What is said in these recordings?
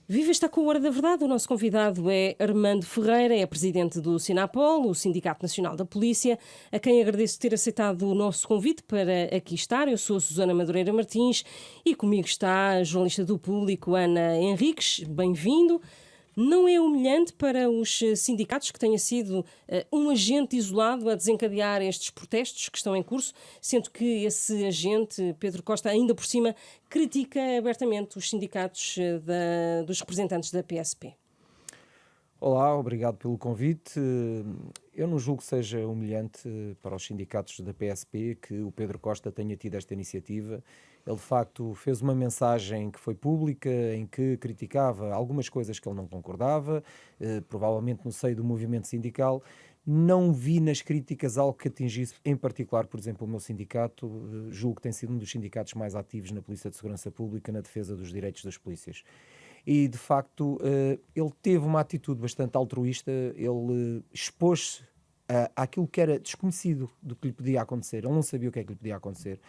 Viva, está com a Hora da Verdade. O nosso convidado é Armando Ferreira, é presidente do Sinapol, o Sindicato Nacional da Polícia, a quem agradeço ter aceitado o nosso convite para aqui estar. Eu sou a Susana Madureira Martins e comigo está a jornalista do Público, Ana Henriques. Bem-vindo. Não é humilhante para os sindicatos que tenha sido um agente isolado a desencadear estes protestos que estão em curso, sendo que esse agente, Pedro Costa, ainda por cima, critica abertamente os sindicatos dos representantes da PSP? Olá, obrigado pelo convite. Eu não julgo que seja humilhante para os sindicatos da PSP que o Pedro Costa tenha tido esta iniciativa. Ele, de facto, fez uma mensagem que foi pública, em que criticava algumas coisas que ele não concordava, provavelmente no seio do movimento sindical. Não vi nas críticas algo que atingisse, em particular, por exemplo, o meu sindicato. Julgo que tem sido um dos sindicatos mais ativos na Polícia de Segurança Pública, na defesa dos direitos das polícias. E, de facto, ele teve uma atitude bastante altruísta, ele expôs-se àquilo que era desconhecido do que lhe podia acontecer. Ele não sabia o que é que lhe podia acontecer.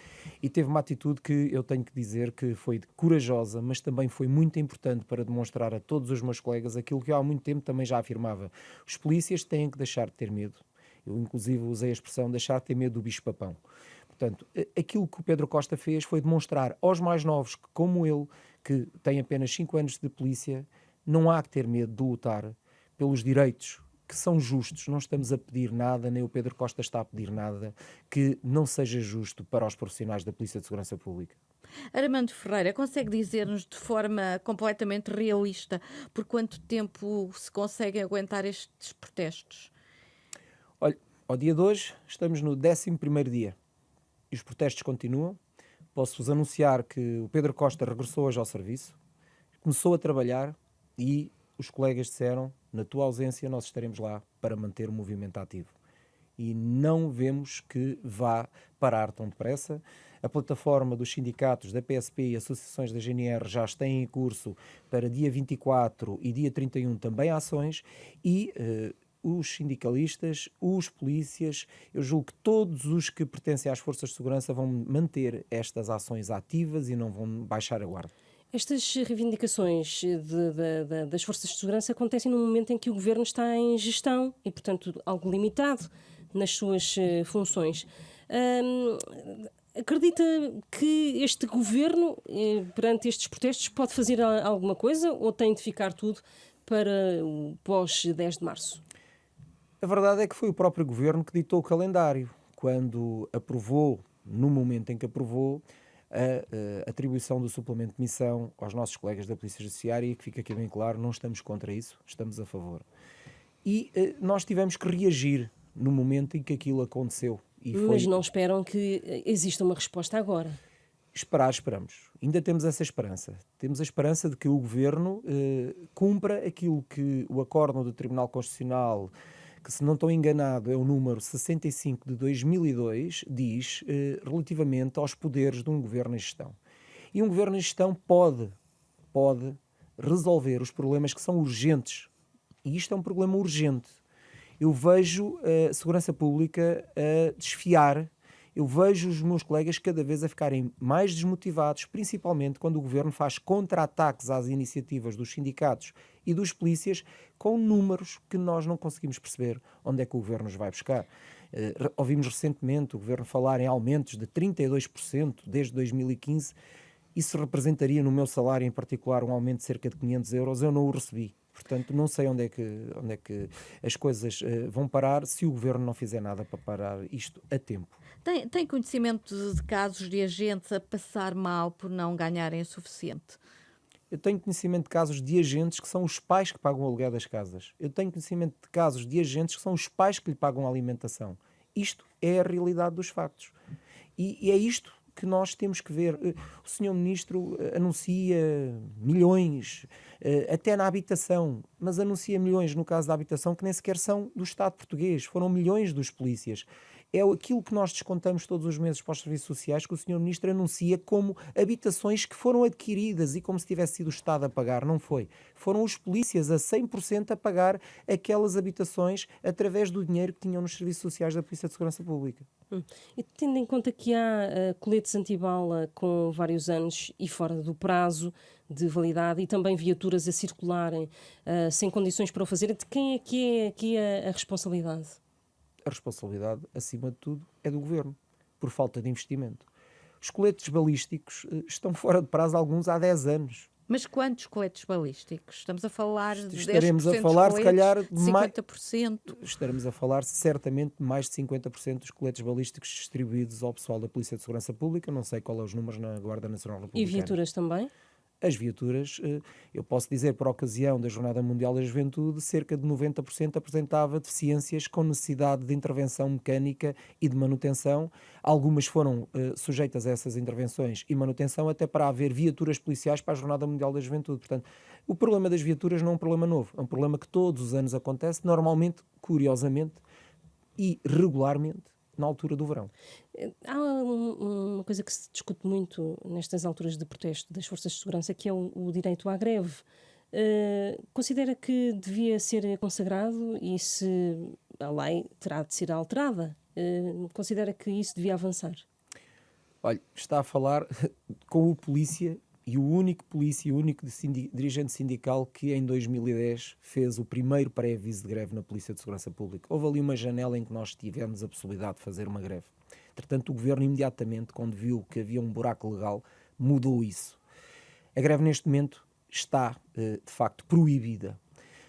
E teve uma atitude que eu tenho que dizer que foi corajosa, mas também foi muito importante para demonstrar a todos os meus colegas aquilo que eu há muito tempo também já afirmava. Os polícias têm que deixar de ter medo. Eu, inclusive, usei a expressão deixar de ter medo do bicho-papão. Portanto, aquilo que o Pedro Costa fez foi demonstrar aos mais novos que, como ele, que tem apenas 5 anos de polícia, não há que ter medo de lutar pelos direitos que são justos. Não estamos a pedir nada, nem o Pedro Costa está a pedir nada que não seja justo para os profissionais da Polícia de Segurança Pública. Armando Ferreira, consegue dizer-nos de forma completamente realista por quanto tempo se conseguem aguentar estes protestos? Olha, ao dia de hoje estamos no 11º dia e os protestos continuam. Posso-vos anunciar que o Pedro Costa regressou hoje ao serviço, começou a trabalhar e os colegas disseram, na tua ausência nós estaremos lá para manter o movimento ativo. E não vemos que vá parar tão depressa. A plataforma dos sindicatos da PSP e associações da GNR já têm em curso para dia 24 e dia 31 também ações e os sindicalistas, os polícias, eu julgo que todos os que pertencem às forças de segurança vão manter estas ações ativas e não vão baixar a guarda. Estas reivindicações das forças de segurança acontecem num momento em que o governo está em gestão e, portanto, algo limitado nas suas funções. Acredita que este governo, perante estes protestos, pode fazer alguma coisa ou tem de ficar tudo para o pós-10 de março? A verdade é que foi o próprio governo que ditou o calendário, quando aprovou, no momento em que aprovou, a atribuição do suplemento de missão aos nossos colegas da Polícia Judiciária, e que fica aqui bem claro, não estamos contra isso, estamos a favor. E nós tivemos que reagir no momento em que aquilo aconteceu. Mas não esperam que exista uma resposta agora? Esperamos. Ainda temos essa esperança. Temos a esperança de que o governo cumpra aquilo que o acórdão do Tribunal Constitucional, que, se não estou enganado, é o número 65 de 2002, diz relativamente aos poderes de um governo em gestão. E um governo em gestão pode resolver os problemas que são urgentes. E isto é um problema urgente. Eu vejo a segurança pública a desfiar. Eu vejo os meus colegas cada vez a ficarem mais desmotivados, principalmente quando o governo faz contra-ataques às iniciativas dos sindicatos e dos polícias com números que nós não conseguimos perceber onde é que o governo nos vai buscar. Ouvimos recentemente o governo falar em aumentos de 32% desde 2015. Isso representaria no meu salário em particular um aumento de cerca de 500 euros. Eu não o recebi. Portanto, não sei onde é que as coisas vão parar se o governo não fizer nada para parar isto a tempo. Tem conhecimento de casos de agentes a passar mal por não ganharem o suficiente? Eu tenho conhecimento de casos de agentes que são os pais que pagam o aluguel das casas. Eu tenho conhecimento de casos de agentes que são os pais que lhe pagam a alimentação. Isto é a realidade dos factos. E é isto que nós temos que ver. O senhor Ministro anuncia milhões, até na habitação, mas anuncia milhões no caso da habitação que nem sequer são do Estado português, foram milhões dos polícias. É aquilo que nós descontamos todos os meses para os serviços sociais que o senhor Ministro anuncia como habitações que foram adquiridas e como se tivesse sido o Estado a pagar. Não foi. Foram os polícias a 100% a pagar aquelas habitações através do dinheiro que tinham nos serviços sociais da Polícia de Segurança Pública. E tendo em conta que há coletes antibala com vários anos e fora do prazo, de validade e também viaturas a circularem sem condições para o fazer. De quem é que é aqui a responsabilidade? A responsabilidade, acima de tudo, é do governo, por falta de investimento. Os coletes balísticos estão fora de prazo alguns há 10 anos. Mas quantos coletes balísticos? Estamos a falar de 10% Estaremos a dos falar, se coletes, calhar, de 50%. Estaremos a falar certamente de mais de 50% dos coletes balísticos distribuídos ao pessoal da Polícia de Segurança Pública. Não sei qual é os números na Guarda Nacional E Republicana. viaturas também? As viaturas, eu posso dizer, por ocasião da Jornada Mundial da Juventude, cerca de 90% apresentava deficiências com necessidade de intervenção mecânica e de manutenção. Algumas foram sujeitas a essas intervenções e manutenção até para haver viaturas policiais para a Jornada Mundial da Juventude. Portanto, o problema das viaturas não é um problema novo, é um problema que todos os anos acontece, normalmente, curiosamente e regularmente, na altura do verão. Há uma coisa que se discute muito nestas alturas de protesto das forças de segurança, que é o direito à greve. Considera que devia ser consagrado e se a lei terá de ser alterada? Considera que isso devia avançar? Olha, está a falar com o polícia e o único polícia, o único dirigente sindical que em 2010 fez o primeiro pré-aviso de greve na Polícia de Segurança Pública. Houve ali uma janela em que nós tivemos a possibilidade de fazer uma greve. Entretanto, o governo imediatamente, quando viu que havia um buraco legal, mudou isso. A greve neste momento está, de facto, proibida.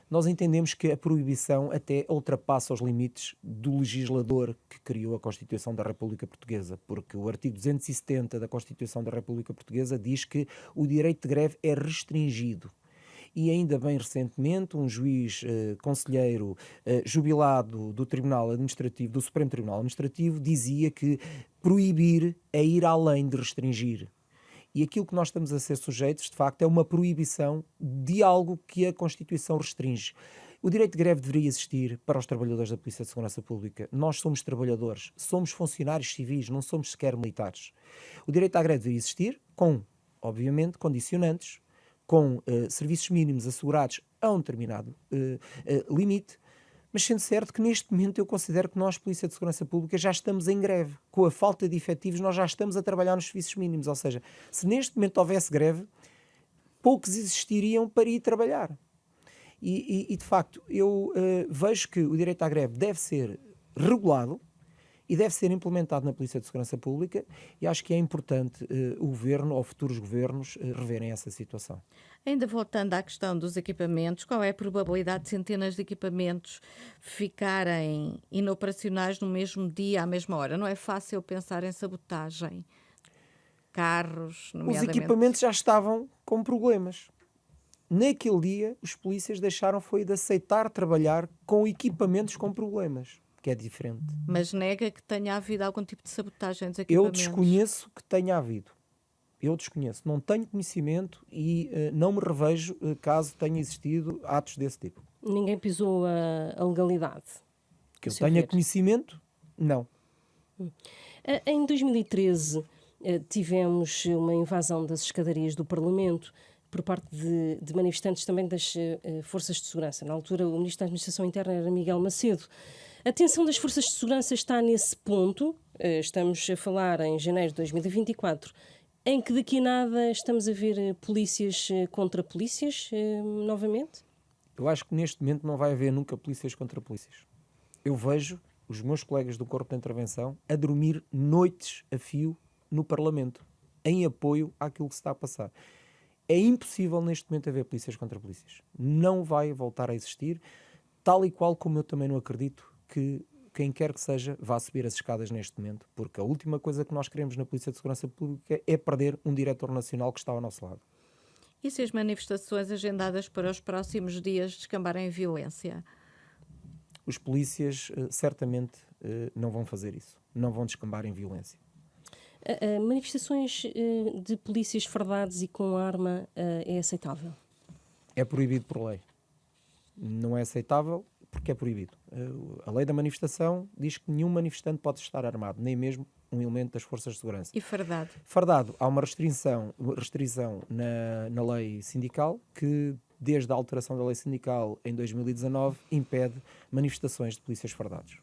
Nós entendemos que a proibição até ultrapassa os limites do legislador que criou a Constituição da República Portuguesa, porque o artigo 270 da Constituição da República Portuguesa diz que o direito de greve é restringido. E ainda bem recentemente, um juiz conselheiro jubilado do Tribunal Administrativo, do Supremo Tribunal Administrativo, dizia que proibir é ir além de restringir. E aquilo que nós estamos a ser sujeitos, de facto, é uma proibição de algo que a Constituição restringe. O direito de greve deveria existir para os trabalhadores da Polícia de Segurança Pública. Nós somos trabalhadores, somos funcionários civis, não somos sequer militares. O direito à greve deveria existir com, obviamente, condicionantes, com serviços mínimos assegurados a um determinado limite, mas sendo certo que neste momento eu considero que nós, Polícia de Segurança Pública, já estamos em greve. Com a falta de efetivos, nós já estamos a trabalhar nos serviços mínimos. Ou seja, se neste momento houvesse greve, poucos existiriam para ir trabalhar. E de facto, eu vejo que o direito à greve deve ser regulado e deve ser implementado na Polícia de Segurança Pública, e acho que é importante o Governo ou futuros governos reverem essa situação. Ainda voltando à questão dos equipamentos, qual é a probabilidade de centenas de equipamentos ficarem inoperacionais no mesmo dia, à mesma hora? Não é fácil pensar em sabotagem. Carros, Os nomeadamente. equipamentos já estavam com problemas. Naquele dia, os polícias deixaram foi de aceitar trabalhar com equipamentos com problemas, que é diferente. Mas nega que tenha havido algum tipo de sabotagem dos Eu equipamentos. desconheço que tenha havido. Eu desconheço. Não tenho conhecimento e não me revejo caso tenha existido atos desse tipo. Ninguém pisou a legalidade? Que eu seu tenha ver. conhecimento, não. Em 2013 tivemos uma invasão das escadarias do Parlamento por parte de manifestantes também das forças de segurança. Na altura, o Ministro da Administração Interna era Miguel Macedo. A tensão das forças de segurança está nesse ponto, estamos a falar em janeiro de 2024, em que daqui a nada estamos a ver polícias contra polícias novamente? Eu acho que neste momento não vai haver nunca polícias contra polícias. Eu vejo os meus colegas do Corpo de Intervenção a dormir noites a fio no Parlamento, em apoio àquilo que se está a passar. É impossível neste momento haver polícias contra polícias. Não vai voltar a existir, tal e qual como eu também não acredito que quem quer que seja vá subir as escadas neste momento, porque a última coisa que nós queremos na Polícia de Segurança Pública é perder um diretor nacional que está ao nosso lado. E se as manifestações agendadas para os próximos dias descambarem em violência? Os polícias certamente não vão fazer isso, não vão descambar em violência. Manifestações de polícias fardados e com arma é aceitável? É proibido por lei. Não é aceitável porque é proibido. A lei da manifestação diz que nenhum manifestante pode estar armado, nem mesmo um elemento das forças de segurança. E fardado? Fardado, há uma restrição na lei sindical que, desde a alteração da lei sindical em 2019, impede manifestações de polícias fardados.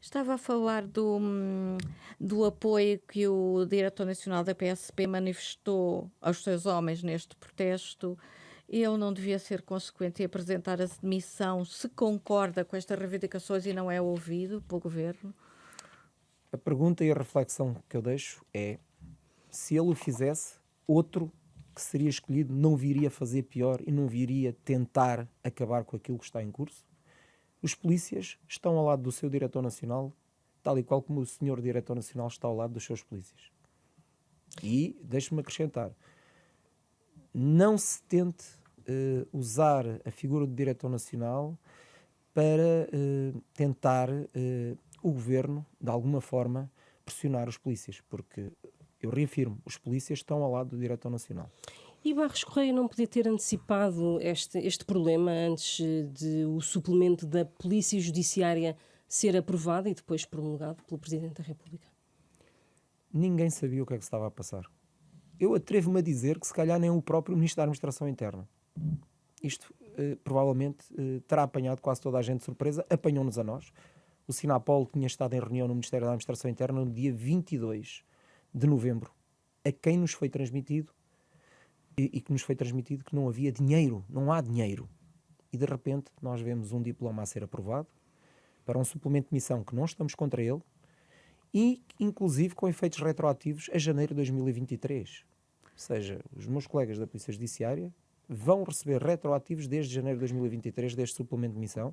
Estava a falar do apoio que o diretor nacional da PSP manifestou aos seus homens neste protesto. Ele não devia ser consequente e apresentar a demissão se concorda com estas reivindicações e não é ouvido pelo governo? A pergunta e a reflexão que eu deixo é: se ele o fizesse, outro que seria escolhido não viria fazer pior e não viria tentar acabar com aquilo que está em curso? Os polícias estão ao lado do seu diretor nacional, tal e qual como o senhor diretor nacional está ao lado dos seus polícias. E, deixe-me acrescentar, não se tente usar a figura do diretor nacional para tentar o governo, de alguma forma, pressionar os polícias, porque, eu reafirmo, os polícias estão ao lado do diretor nacional. E Barros Correia não podia ter antecipado este problema antes de o suplemento da Polícia Judiciária ser aprovado e depois promulgado pelo Presidente da República? Ninguém sabia o que é que se estava a passar. Eu atrevo-me a dizer que se calhar nem o próprio Ministro da Administração Interna. Isto provavelmente terá apanhado quase toda a gente de surpresa, apanhou-nos a nós. O Sinapol tinha estado em reunião no Ministério da Administração Interna no dia 22 de novembro, a quem nos foi transmitido e que nos foi transmitido que não havia dinheiro, não há dinheiro. E de repente nós vemos um diploma a ser aprovado para um suplemento de missão que não estamos contra ele e inclusive com efeitos retroativos a janeiro de 2023. Ou seja, os meus colegas da Polícia Judiciária vão receber retroativos desde janeiro de 2023 deste suplemento de missão.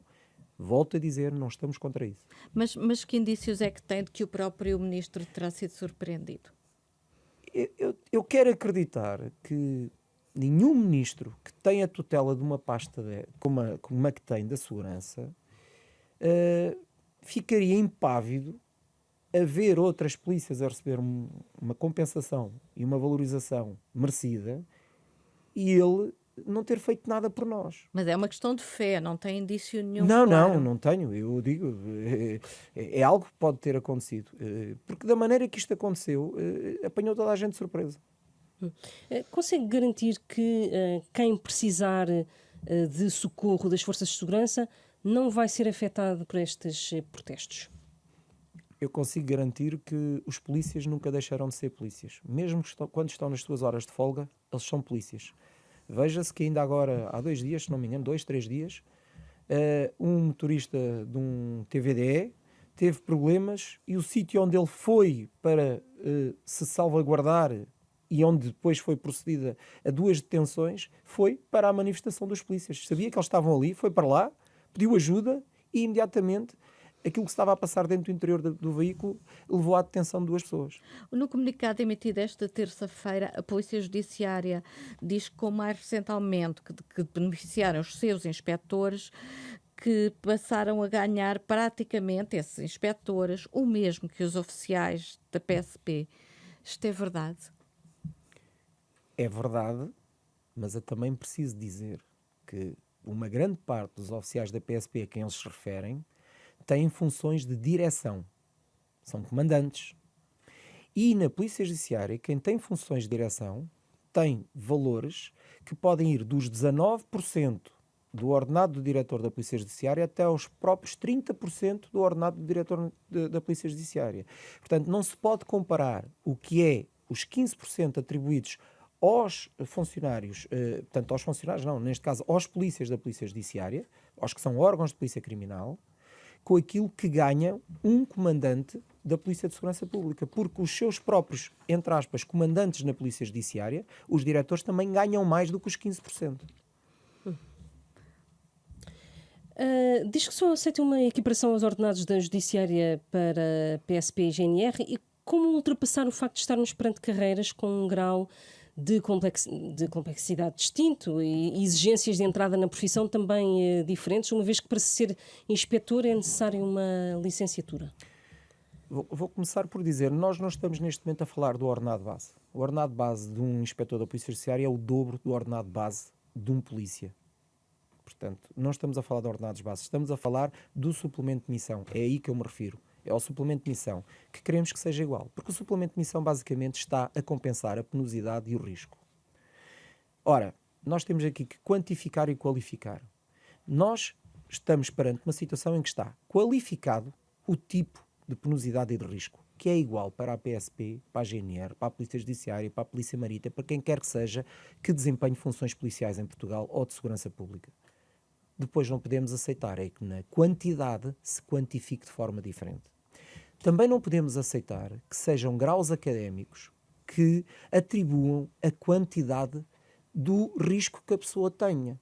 Volto a dizer, não estamos contra isso. Mas que indícios é que tem de que o próprio ministro terá sido surpreendido? Eu quero acreditar que nenhum ministro que tem a tutela de uma pasta como a que tem da segurança ficaria impávido a ver outras polícias a receber uma compensação e uma valorização merecida e ele não ter feito nada por nós. Mas é uma questão de fé, não tem indício nenhum. Não tenho. Eu digo, é algo que pode ter acontecido. Porque da maneira que isto aconteceu, apanhou toda a gente de surpresa. Consegue garantir que quem precisar de socorro das forças de segurança não vai ser afetado por estes protestos? Eu consigo garantir que os polícias nunca deixarão de ser polícias. Mesmo quando estão nas suas horas de folga, eles são polícias. Veja-se que ainda agora, há 2 dias, se não me engano, 2, 3 dias, um motorista de um TVDE teve problemas e o sítio onde ele foi para se salvaguardar e onde depois foi procedida a 2 detenções foi para a manifestação dos polícias. Sabia que eles estavam ali, foi para lá, pediu ajuda e imediatamente aquilo que estava a passar dentro do interior do veículo levou à detenção de 2 pessoas. No comunicado emitido esta terça-feira, a Polícia Judiciária diz que com o mais recente aumento que beneficiaram os seus inspectores, que passaram a ganhar praticamente, esses inspectores, o mesmo que os oficiais da PSP. Isto é verdade? É verdade, mas eu também preciso dizer que uma grande parte dos oficiais da PSP a quem eles se referem têm funções de direção. São comandantes. E na Polícia Judiciária, quem tem funções de direção tem valores que podem ir dos 19% do ordenado do diretor da Polícia Judiciária até aos próprios 30% do ordenado do diretor da Polícia Judiciária. Portanto, não se pode comparar o que é os 15% atribuídos aos funcionários, portanto, aos funcionários não, neste caso aos polícias da Polícia Judiciária, aos que são órgãos de polícia criminal, com aquilo que ganha um comandante da Polícia de Segurança Pública, porque os seus próprios, entre aspas, comandantes na Polícia Judiciária, os diretores também ganham mais do que os 15%. Diz que só aceita uma equiparação aos ordenados da Judiciária para PSP e GNR e como ultrapassar o facto de estarmos perante carreiras com um grau de complexidade distinto e exigências de entrada na profissão também diferentes, uma vez que para ser inspetor é necessário uma licenciatura? Vou começar por dizer, nós não estamos neste momento a falar do ordenado base. O ordenado base de um inspetor da Polícia Judiciária é o dobro do ordenado base de um polícia. Portanto, não estamos a falar de ordenados base, estamos a falar do suplemento de missão. É aí que eu me refiro. É ao suplemento de missão que queremos que seja igual. Porque o suplemento de missão basicamente está a compensar a penosidade e o risco. Ora, nós temos aqui que quantificar e qualificar. Nós estamos perante uma situação em que está qualificado o tipo de penosidade e de risco, que é igual para a PSP, para a GNR, para a Polícia Judiciária, para a Polícia Marítima, para quem quer que seja que desempenhe funções policiais em Portugal ou de segurança pública. Depois não podemos aceitar é que na quantidade se quantifique de forma diferente. Também não podemos aceitar que sejam graus académicos que atribuam a quantidade do risco que a pessoa tenha.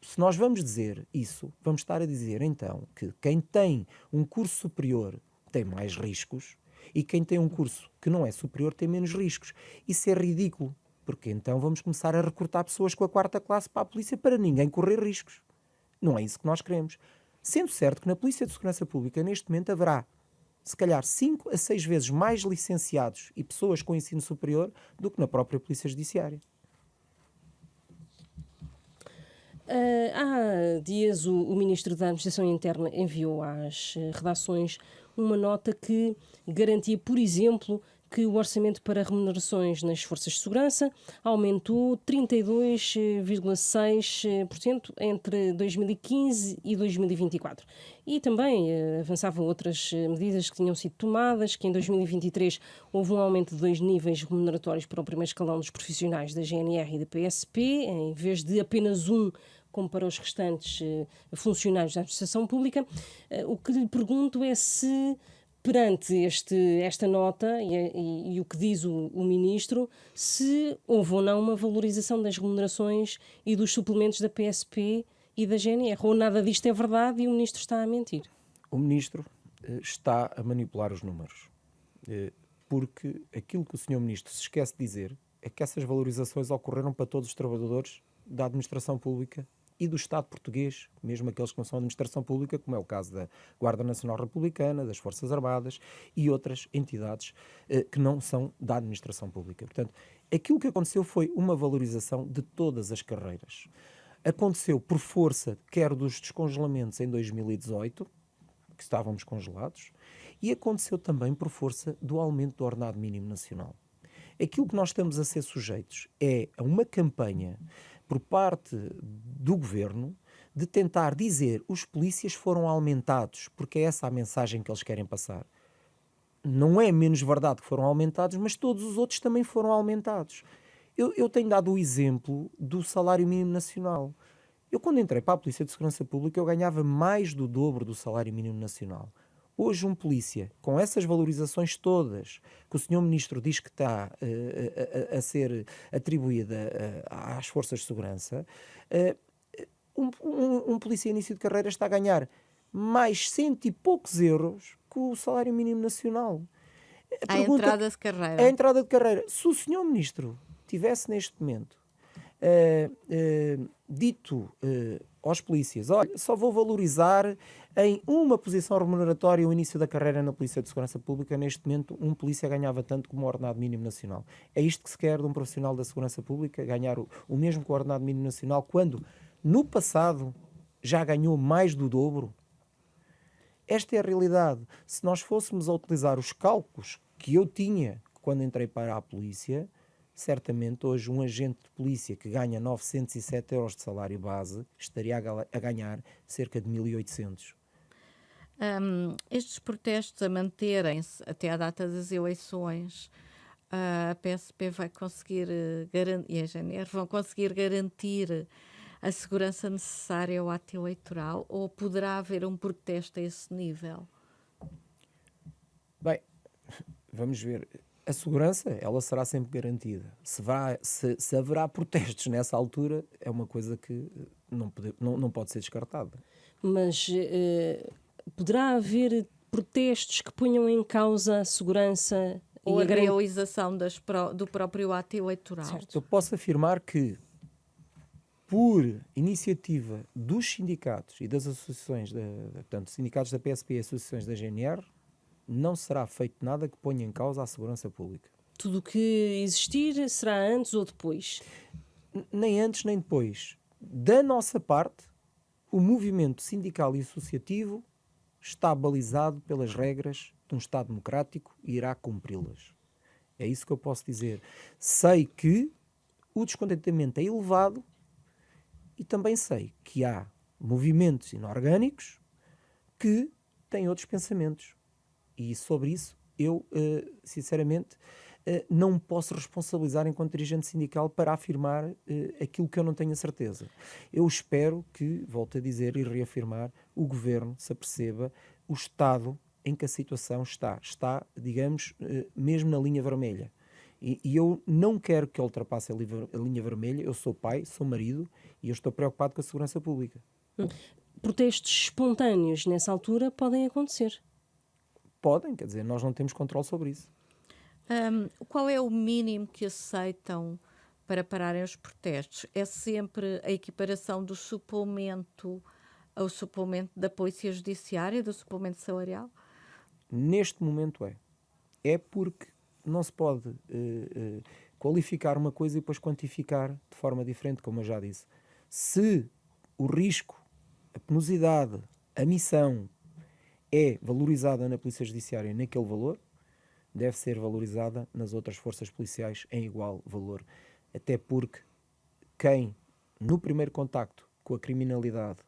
Se nós vamos dizer isso, vamos estar a dizer então que quem tem um curso superior tem mais riscos e quem tem um curso que não é superior tem menos riscos. Isso é ridículo, porque então vamos começar a recrutar pessoas com a 4ª classe para a polícia para ninguém correr riscos. Não é isso que nós queremos. Sendo certo que na Polícia de Segurança Pública neste momento haverá se calhar 5 a 6 vezes mais licenciados e pessoas com ensino superior do que na própria Polícia Judiciária. Há dias o Ministro da Administração Interna enviou às redações uma nota que garantia, por exemplo, que o orçamento para remunerações nas forças de segurança aumentou 32,6% entre 2015 e 2024. E também avançava outras medidas que tinham sido tomadas, que em 2023 houve um aumento de 2 níveis remuneratórios para o primeiro escalão dos profissionais da GNR e da PSP, em vez de apenas um, como para os restantes funcionários da administração pública. O que lhe pergunto é se, perante esta nota e o que diz o Ministro, se houve ou não uma valorização das remunerações e dos suplementos da PSP e da GNR, ou nada disto é verdade e o Ministro está a mentir. O Ministro está a manipular os números, porque aquilo que o Sr. Ministro se esquece de dizer é que essas valorizações ocorreram para todos os trabalhadores da administração pública e do Estado português, mesmo aqueles que não são administração pública, como é o caso da Guarda Nacional Republicana, das Forças Armadas e outras entidades que não são da administração pública. Portanto, aquilo que aconteceu foi uma valorização de todas as carreiras. Aconteceu por força, quer dos descongelamentos em 2018, que estávamos congelados, e aconteceu também por força do aumento do ordenado mínimo nacional. Aquilo que nós estamos a ser sujeitos é a uma campanha por parte do governo de tentar dizer os polícias foram aumentados, porque é essa a mensagem que eles querem passar. Não é menos verdade que foram aumentados, mas todos os outros também foram aumentados. Eu tenho dado o exemplo do salário mínimo nacional. Eu, quando entrei para a Polícia de Segurança Pública, eu ganhava mais do dobro do salário mínimo nacional. Hoje um polícia, com essas valorizações todas que o Sr. Ministro diz que está a ser atribuída às forças de segurança, um polícia início de carreira está a ganhar mais 100 e poucos euros que o salário mínimo nacional. A entrada de carreira. A entrada de carreira. Se o Sr. Ministro tivesse neste momento dito aos polícias, olha, só vou valorizar em uma posição remuneratória o início da carreira na Polícia de Segurança Pública, neste momento um polícia ganhava tanto como o ordenado mínimo nacional. É isto que se quer de um profissional da Segurança Pública, ganhar o mesmo que o ordenado mínimo nacional, quando no passado já ganhou mais do dobro? Esta é a realidade. Se nós fôssemos a utilizar os cálculos que eu tinha quando entrei para a polícia, certamente hoje um agente de polícia que ganha 907 euros de salário base estaria a ganhar cerca de 1.800. Estes protestos a manterem-se até à data das eleições, a PSP vai conseguir e a GNR vão conseguir garantir a segurança necessária ao ato eleitoral, ou poderá haver um protesto a esse nível? Bem, vamos ver. A segurança, ela será sempre garantida. Se haverá protestos nessa altura, é uma coisa que não pode ser descartada. Mas poderá haver protestos que ponham em causa a segurança ou a realização do próprio ato eleitoral? Certo. Eu posso afirmar que, por iniciativa dos sindicatos e das associações, portanto, sindicatos da PSP e associações da GNR, não será feito nada que ponha em causa a segurança pública. Tudo o que existir será antes ou depois? Nem antes nem depois. Da nossa parte, o movimento sindical e associativo está balizado pelas regras de um Estado democrático e irá cumpri-las. É isso que eu posso dizer. Sei que o descontentamento é elevado e também sei que há movimentos inorgânicos que têm outros pensamentos. E sobre isso, eu, sinceramente, não me posso responsabilizar enquanto dirigente sindical para afirmar aquilo que eu não tenho a certeza. Eu espero que, volto a dizer e reafirmar, o Governo se aperceba o estado em que a situação está. Está, digamos, mesmo na linha vermelha. E eu não quero que ultrapasse a linha vermelha. Eu sou pai, sou marido e eu estou preocupado com a segurança pública. Protestos espontâneos nessa altura podem acontecer. Podem, quer dizer, nós não temos controle sobre isso. Qual é o mínimo que aceitam para pararem os protestos? É sempre a equiparação do suplemento ao suplemento da Polícia Judiciária, do suplemento salarial? Neste momento é. É porque não se pode qualificar uma coisa e depois quantificar de forma diferente, como eu já disse. Se o risco, a penosidade, a missão é valorizada na Polícia Judiciária naquele valor, deve ser valorizada nas outras forças policiais em igual valor. Até porque quem, no primeiro contacto com a criminalidade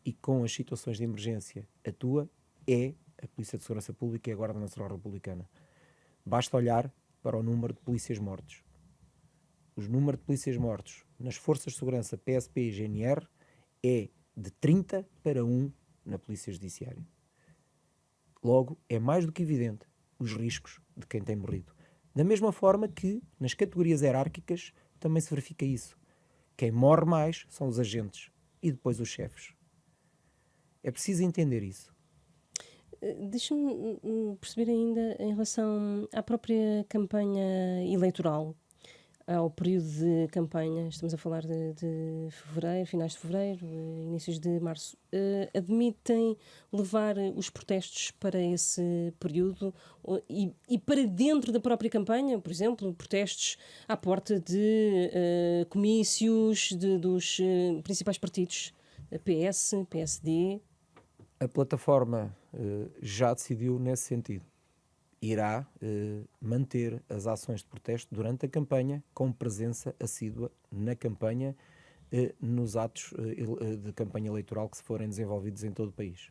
e com as situações de emergência, atua é a Polícia de Segurança Pública e a Guarda Nacional Republicana. Basta olhar para o número de polícias mortos. O número de polícias mortos nas forças de segurança PSP e GNR é de 30 para 1 na Polícia Judiciária. Logo, é mais do que evidente os riscos de quem tem morrido. Da mesma forma que, nas categorias hierárquicas, também se verifica isso. Quem morre mais são os agentes e depois os chefes. É preciso entender isso. Deixa-me perceber ainda em relação à própria campanha eleitoral, ao período de campanha. Estamos a falar de fevereiro, finais de fevereiro, inícios de março. Admitem levar os protestos para esse período e para dentro da própria campanha, por exemplo, protestos à porta de comícios dos principais partidos, PS, PSD? A plataforma já decidiu nesse sentido. Irá manter as ações de protesto durante a campanha, com presença assídua na campanha, nos atos de campanha eleitoral que se forem desenvolvidos em todo o país.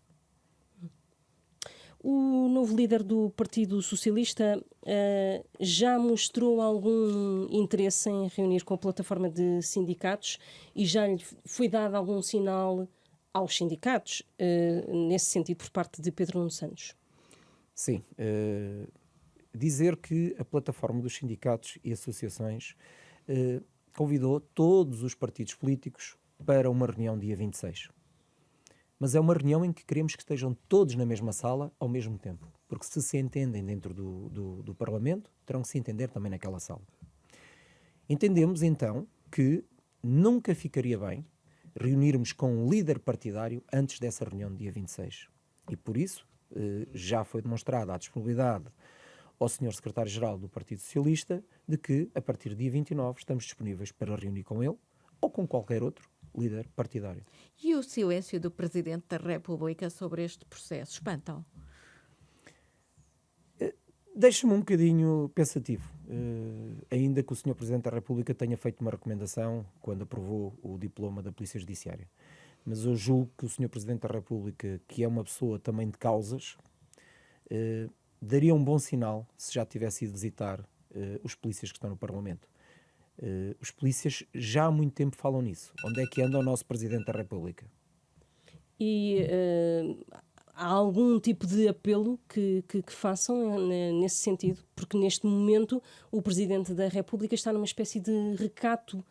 O novo líder do Partido Socialista já mostrou algum interesse em reunir com a plataforma de sindicatos e já lhe foi dado algum sinal aos sindicatos, nesse sentido, por parte de Pedro Nuno Santos? Sim. Dizer que a plataforma dos sindicatos e associações convidou todos os partidos políticos para uma reunião dia 26. Mas é uma reunião em que queremos que estejam todos na mesma sala ao mesmo tempo. Porque se entendem dentro do Parlamento, terão que se entender também naquela sala. Entendemos, então, que nunca ficaria bem reunirmos com um líder partidário antes dessa reunião do dia 26. E por isso já foi demonstrada a disponibilidade ao Sr. Secretário-Geral do Partido Socialista de que, a partir do dia 29, estamos disponíveis para reunir com ele ou com qualquer outro líder partidário. E o silêncio do Presidente da República sobre este processo espantam? Deixa-me um bocadinho pensativo, ainda que o Sr. Presidente da República tenha feito uma recomendação quando aprovou o diploma da Polícia Judiciária. Mas eu julgo que o Sr. Presidente da República, que é uma pessoa também de causas, daria um bom sinal se já tivesse ido visitar os polícias que estão no Parlamento. Os polícias já há muito tempo falam nisso. Onde é que anda o nosso Presidente da República? E há algum tipo de apelo que façam nesse sentido? Porque neste momento o Presidente da República está numa espécie de recato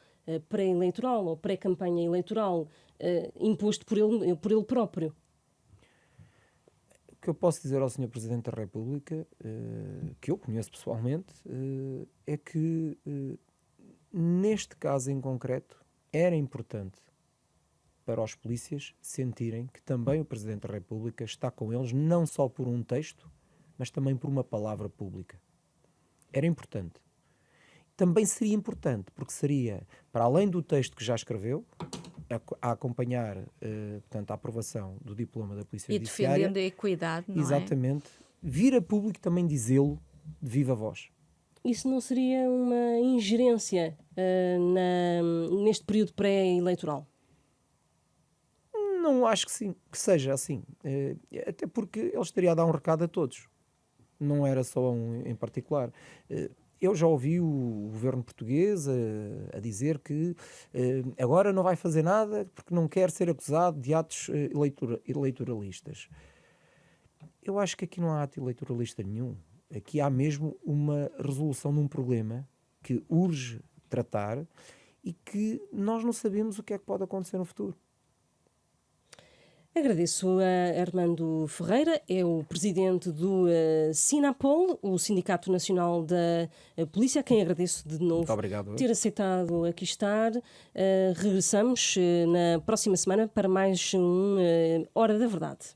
pré-eleitoral ou pré-campanha eleitoral imposto por ele próprio. O que eu posso dizer ao Sr. Presidente da República, que eu conheço pessoalmente, é que neste caso em concreto era importante para os polícias sentirem que também o Presidente da República está com eles, não só por um texto, mas também por uma palavra pública. Era importante. Também seria importante, porque seria, para além do texto que já escreveu, a acompanhar portanto, a aprovação do diploma da Polícia Judiciária. E defendendo a equidade, não exatamente, vir a público também dizê-lo de viva voz. Isso não seria uma ingerência neste período pré-eleitoral? Não acho que sim, que seja assim. Até porque ele estaria a dar um recado a todos. Não era só a um em particular. Eu já ouvi o governo português a dizer que agora não vai fazer nada porque não quer ser acusado de atos eleitoralistas. Eu acho que aqui não há ato eleitoralista nenhum. Aqui há mesmo uma resolução de um problema que urge tratar e que nós não sabemos o que é que pode acontecer no futuro. Agradeço a Armando Ferreira, é o presidente do Sinapol, o Sindicato Nacional da Polícia, a quem agradeço de Muito novo obrigado. ter aceitado aqui estar. Regressamos na próxima semana para mais um Hora da Verdade.